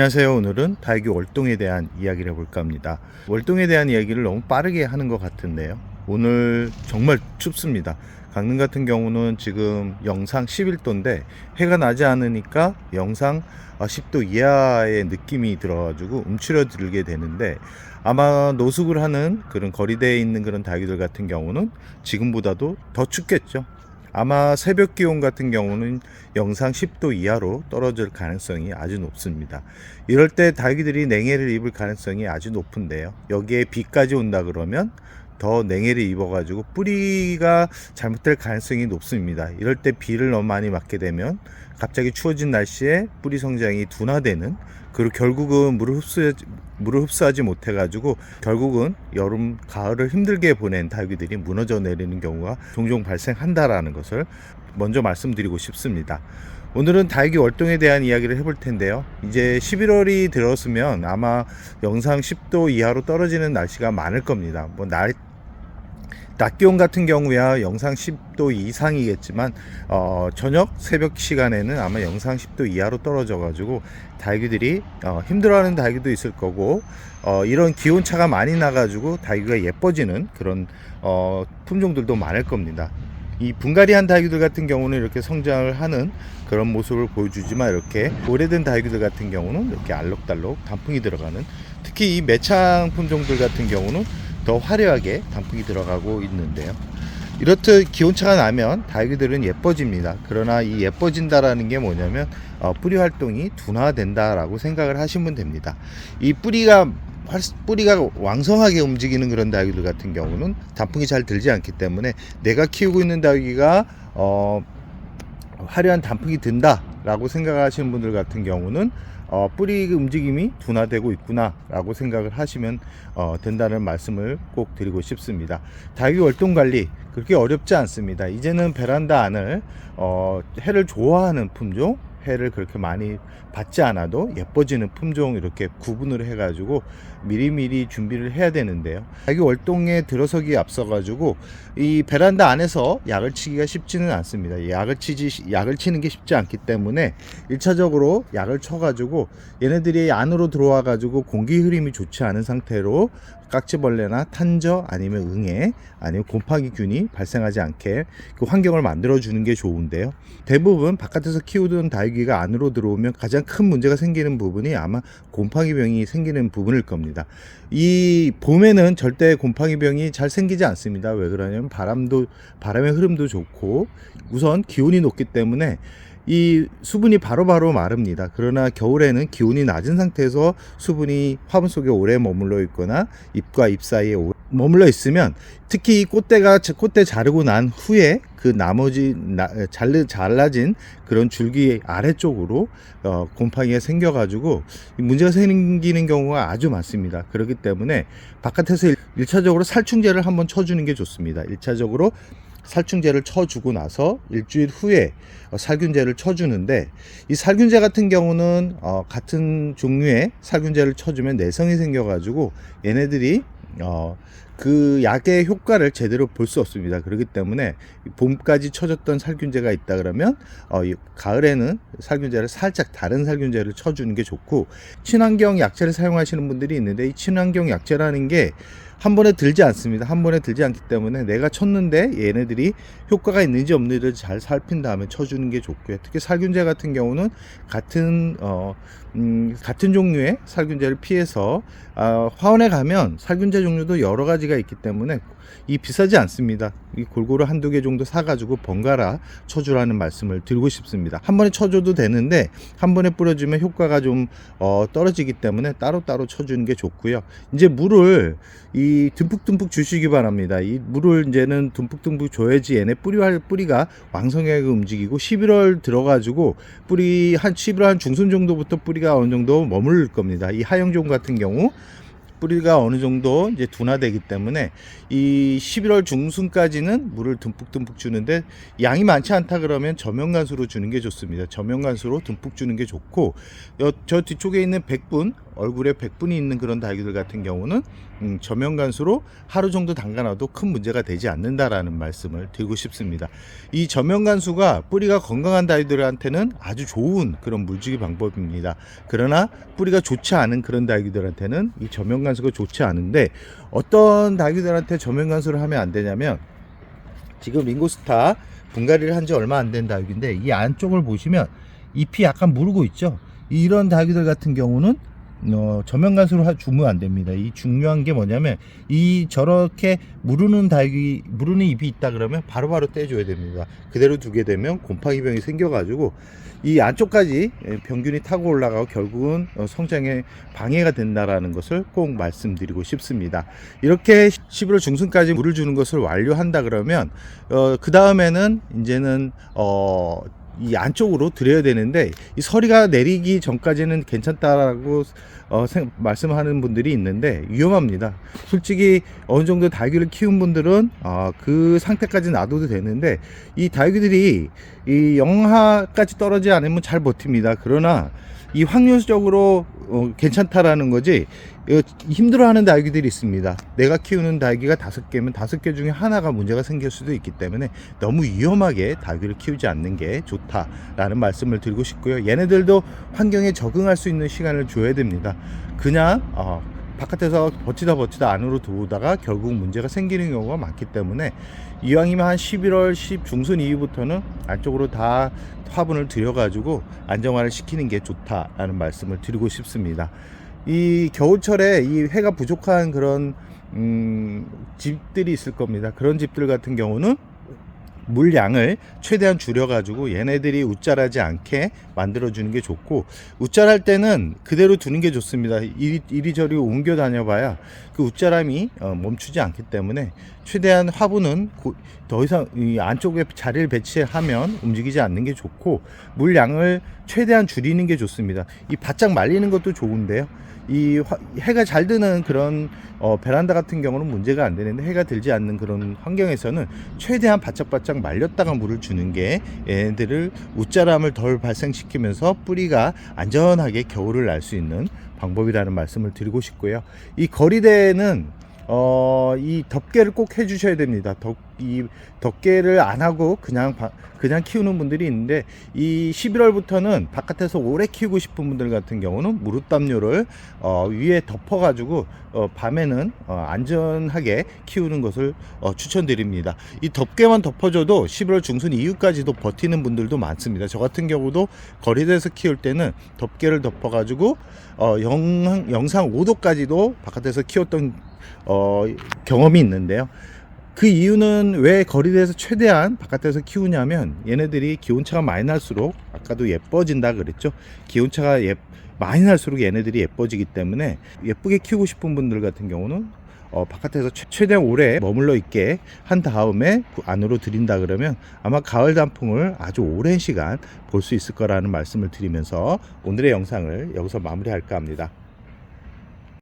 안녕하세요. 오늘은 다육이 월동에 대한 이야기를 해볼까 합니다. 월동에 대한 이야기를 너무 빠르게 하는 것 같은데요. 오늘 정말 춥습니다. 강릉 같은 경우는 지금 영상 11도인데 해가 나지 않으니까 영상 10도 이하의 느낌이 들어가지고 움츠러들게 되는데, 아마 노숙을 하는 그런 거리대에 있는 그런 다육이들 같은 경우는 지금보다도 더 춥겠죠. 아마 새벽 기온 같은 경우는 영상 10도 이하로 떨어질 가능성이 아주 높습니다. 이럴 때 다육이들이 냉해를 입을 가능성이 아주 높은데요. 여기에 비까지 온다 그러면 더 냉해를 입어가지고 뿌리가 잘못될 가능성이 높습니다. 이럴 때 비를 너무 많이 맞게 되면 갑자기 추워진 날씨에 뿌리 성장이 둔화되는, 그리고 결국은 물을 흡수하지 못해가지고 결국은 여름, 가을을 힘들게 보낸 다육이들이 무너져 내리는 경우가 종종 발생한다라는 것을 먼저 말씀드리고 싶습니다. 오늘은 다육이 월동에 대한 이야기를 해볼 텐데요. 이제 11월이 들었으면 아마 영상 10도 이하로 떨어지는 날씨가 많을 겁니다. 낮 기온 같은 경우야 영상 10도 이상이겠지만 저녁 새벽 시간에는 아마 영상 10도 이하로 떨어져 가지고 다육이들이 힘들어하는 다육이도 있을 거고, 이런 기온차가 많이 나 가지고 다육이가 예뻐지는 그런 품종들도 많을 겁니다. 이 분갈이한 다육이들 같은 경우는 이렇게 성장을 하는 그런 모습을 보여주지만, 이렇게 오래된 다육이들 같은 경우는 이렇게 알록달록 단풍이 들어가는, 특히 이 매창 품종들 같은 경우는 더 화려하게 단풍이 들어가고 있는데요. 이렇듯 기온차가 나면 다육이들은 예뻐집니다. 그러나 이 예뻐진다라는 게 뭐냐면 뿌리 활동이 둔화된다라고 생각을 하시면 됩니다. 이 뿌리가 왕성하게 움직이는 그런 다육이들 같은 경우는 단풍이 잘 들지 않기 때문에, 내가 키우고 있는 다육이가 화려한 단풍이 든다라고 생각하시는 분들 같은 경우는 뿌리 움직임이 둔화되고 있구나 라고 생각을 하시면 된다는 말씀을 꼭 드리고 싶습니다. 다육이 월동 관리 그렇게 어렵지 않습니다. 이제는 베란다 안을 해를 좋아하는 품종, 해를 그렇게 많이 받지 않아도 예뻐지는 품종, 이렇게 구분을 해 가지고 미리미리 준비를 해야 되는데요. 다육이 월동에 들어서기에 앞서 가지고 이 베란다 안에서 약을 치기가 쉽지는 않습니다. 약을 치는 게 쉽지 않기 때문에 1차적으로 약을 쳐 가지고 얘네들이 안으로 들어와 가지고 공기 흐름이 좋지 않은 상태로 깍지벌레나 탄저 아니면 응애 아니면 곰팡이균이 발생하지 않게 그 환경을 만들어 주는 게 좋은데요. 대부분 바깥에서 키우던 다육이가 안으로 들어오면 가장 큰 문제가 생기는 부분이 아마 곰팡이병이 생기는 부분일 겁니다. 이 봄에는 절대 곰팡이병이 잘 생기지 않습니다. 왜 그러냐면 바람의 흐름도 좋고 우선 기온이 높기 때문에 이 수분이 바로바로 마릅니다. 그러나 겨울에는 기온이 낮은 상태에서 수분이 화분 속에 오래 머물러 있거나 잎과 잎 사이에 머물러 있으면, 특히 이 꽃대 자르고 난 후에 그 나머지 잘라진 그런 줄기 아래쪽으로 곰팡이가 생겨가지고 문제가 생기는 경우가 아주 많습니다. 그렇기 때문에 바깥에서 1차적으로 살충제를 한번 쳐주는 게 좋습니다. 1차적으로 살충제를 쳐주고 나서 일주일 후에 살균제를 쳐주는데, 이 살균제 같은 경우는 같은 종류의 살균제를 쳐주면 내성이 생겨가지고 얘네들이 그 약의 효과를 제대로 볼 수 없습니다. 그렇기 때문에 봄까지 쳐줬던 살균제가 있다 그러면 가을에는 살균제를 살짝 다른 살균제를 쳐주는 게 좋고, 친환경 약제를 사용하시는 분들이 있는데 이 친환경 약제라는 게 한 번에 들지 않습니다. 한 번에 들지 않기 때문에 내가 쳤는데 얘네들이 효과가 있는지 없는지를 잘 살핀 다음에 쳐주는 게 좋고요. 특히 살균제 같은 경우는 같은 종류의 살균제를 피해서 화원에 가면 살균제 종류도 여러 가지가 있기 때문에 이 비싸지 않습니다. 이 골고루 한두 개 정도 사가지고 번갈아 쳐주라는 말씀을 드리고 싶습니다. 한 번에 쳐줘도 되는데 한 번에 뿌려주면 효과가 좀 떨어지기 때문에 따로따로 쳐주는 게 좋고요. 이제 물을 듬뿍듬뿍 주시기 바랍니다. 이 물을 이제는 듬뿍듬뿍 줘야지 얘네 뿌리가 왕성하게 움직이고, 11월 들어가지고 11월 한 중순 정도부터 뿌리가 어느 정도 머무를 겁니다. 이 하영종 같은 경우 뿌리가 어느 정도 이제 둔화되기 때문에 이 11월 중순까지는 물을 듬뿍듬뿍 주는데, 양이 많지 않다 그러면 저명간수로 주는 게 좋습니다. 저명간수로 듬뿍 주는 게 좋고, 저 뒤쪽에 있는 백분 얼굴에 백분이 있는 그런 다육이들 같은 경우는 저면간수로 하루 정도 담가놔도 큰 문제가 되지 않는다라는 말씀을 드리고 싶습니다. 이 저면간수가 뿌리가 건강한 다육이들한테는 아주 좋은 그런 물주기 방법입니다. 그러나 뿌리가 좋지 않은 그런 다육이들한테는 이 저면간수가 좋지 않은데, 어떤 다육이들한테 저면간수를 하면 안 되냐면, 지금 링고스타 분갈이를 한 지 얼마 안 된 다육인데 이 안쪽을 보시면 잎이 약간 무르고 있죠. 이런 다육이들 같은 경우는 저면간수로 주면 안 됩니다. 이 중요한 게 뭐냐면, 이 저렇게 무르는 잎이 있다 그러면 바로바로 떼줘야 됩니다. 그대로 두게 되면 곰팡이병이 생겨가지고 이 안쪽까지 병균이 타고 올라가고 결국은 성장에 방해가 된다라는 것을 꼭 말씀드리고 싶습니다. 이렇게 11월 중순까지 물을 주는 것을 완료한다 그러면 그 다음에는 이제는 이 안쪽으로 들여야 되는데, 이 서리가 내리기 전까지는 괜찮다라고 말씀하는 분들이 있는데 위험합니다. 솔직히 어느 정도 다육이를 키운 분들은 그 상태까지 놔둬도 되는데, 이 다육이들이 이 영하까지 떨어지지 않으면 잘 버팁니다. 그러나 이 확률적으로 괜찮다라는 거지, 힘들어하는 다육이들이 있습니다. 내가 키우는 다육이가 5개면 5개 중에 하나가 문제가 생길 수도 있기 때문에 너무 위험하게 다육이를 키우지 않는 게 좋다라는 말씀을 드리고 싶고요. 얘네들도 환경에 적응할 수 있는 시간을 줘야 됩니다. 그냥 바깥에서 버티다 안으로 들어오다가 결국 문제가 생기는 경우가 많기 때문에, 이왕이면 한 11월 10 중순 이후부터는 안쪽으로 다 화분을 들여가지고 안정화를 시키는 게 좋다라는 말씀을 드리고 싶습니다. 이 겨울철에 이 해가 부족한 그런 집들이 있을 겁니다. 그런 집들 같은 경우는 물량을 최대한 줄여가지고 얘네들이 웃자라지 않게 만들어주는 게 좋고, 웃자랄 때는 그대로 두는 게 좋습니다. 이리저리 옮겨 다녀봐야 그 웃자람이 멈추지 않기 때문에 최대한 화분은 더 이상 이 안쪽에 자리를 배치하면 움직이지 않는 게 좋고, 물량을 최대한 줄이는 게 좋습니다. 이 바짝 말리는 것도 좋은데요, 이 해가 잘 드는 그런 베란다 같은 경우는 문제가 안 되는데, 해가 들지 않는 그런 환경에서는 최대한 바짝바짝 말렸다가 물을 주는 게 얘네들을 웃자람을 덜 발생시키면서 뿌리가 안전하게 겨울을 날 수 있는 방법이라는 말씀을 드리고 싶고요. 이 거리대는 이 덮개를 꼭 해주셔야 됩니다. 이 덮개를 안 하고 그냥 키우는 분들이 있는데, 이 11월부터는 바깥에서 오래 키우고 싶은 분들 같은 경우는 무릇담요를 위에 덮어가지고 밤에는 안전하게 키우는 것을 추천드립니다. 이 덮개만 덮어줘도 11월 중순 이후까지도 버티는 분들도 많습니다. 저 같은 경우도 거리대에서 키울 때는 덮개를 덮어가지고 영상 5도까지도 바깥에서 키웠던 경험이 있는데요. 그 이유는 왜 거리대에서 최대한 바깥에서 키우냐면, 얘네들이 기온차가 많이 날수록, 아까도 예뻐진다 그랬죠. 기온차가 많이 날수록 얘네들이 예뻐지기 때문에, 예쁘게 키우고 싶은 분들 같은 경우는 바깥에서 최대한 오래 머물러 있게 한 다음에 안으로 들인다 그러면 아마 가을 단풍을 아주 오랜 시간 볼 수 있을 거라는 말씀을 드리면서 오늘의 영상을 여기서 마무리할까 합니다.